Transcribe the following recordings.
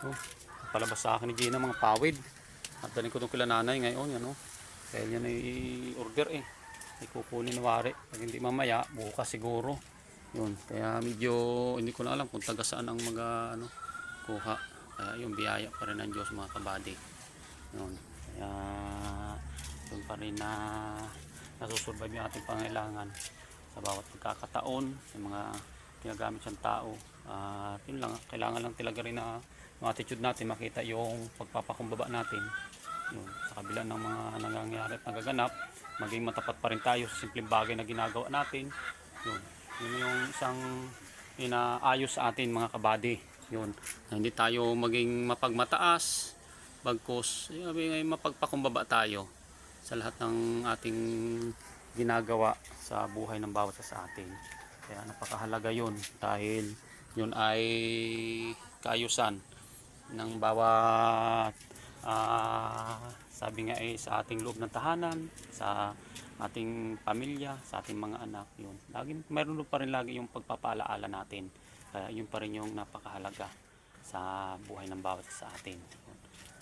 Oh, palabas sa akin ni Gina mga pawid. At dalhin ko itong kila nanay ngayon. Yan, oh. Kaya yan ay order eh. Ikukunin na wari. Pag hindi mamaya, bukas siguro. Yun. Kaya medyo hindi ko na alam kung taga saan ang mga ano, kuha. Kaya yung biyaya pa rin ng Diyos mga kabady. Yun. Kaya yun pa rin na nasusurvive yung ating pangailangan sa bawat pagkakataon. Yung mga ginagamit siyang tao. Yun lang. Kailangan lang talaga rin na yung attitude natin makita yung pagpapakumbaba natin. Yun, sa kabila ng mga nangyayari at nagaganap, maging matapat pa rin tayo sa simpleng bagay na ginagawa natin. Yun yung isang inaayos sa atin mga kabady. Yun, na hindi tayo maging mapagmataas, bagkus mapagpakumbaba tayo sa lahat ng ating ginagawa sa buhay ng bawat isa sa atin. Kaya napakahalaga yun dahil yun ay kaayusan ng bawat sabi nga ay sa ating loob ng tahanan, sa ating pamilya, sa ating mga anak. Yun, laging mayroon pa rin lagi yung pagpapaalaala natin. Kaya yun pa rin yung napakahalaga sa buhay ng bawat sa atin. Yun.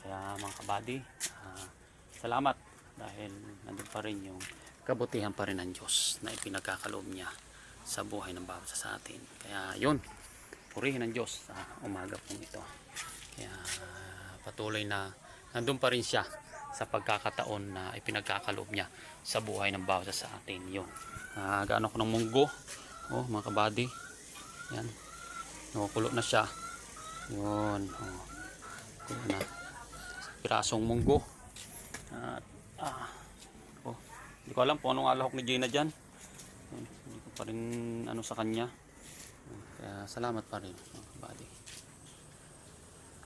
Kaya mga kabady, salamat dahil nandun pa rin yung kabutihan pa rin ng Diyos na ipinagkakaloob niya sa buhay ng bawat sa atin. Kaya yun, purihin ng Diyos sa umaga pong ito. Kaya patuloy na nandun pa rin siya sa pagkakataon na ipinagkakaloob niya sa buhay ng bawat sa atin. Yun. Gaano ko ng munggo. Oh, mga kabady. Yan. Nakukulo na siya. Yun. Oh. Kulo na. Pirasong munggo. At oh, hindi ko alam kung anong alahok ni Gina dyan. Hindi ko pa rin ano sa kanya. Kaya salamat pa rin.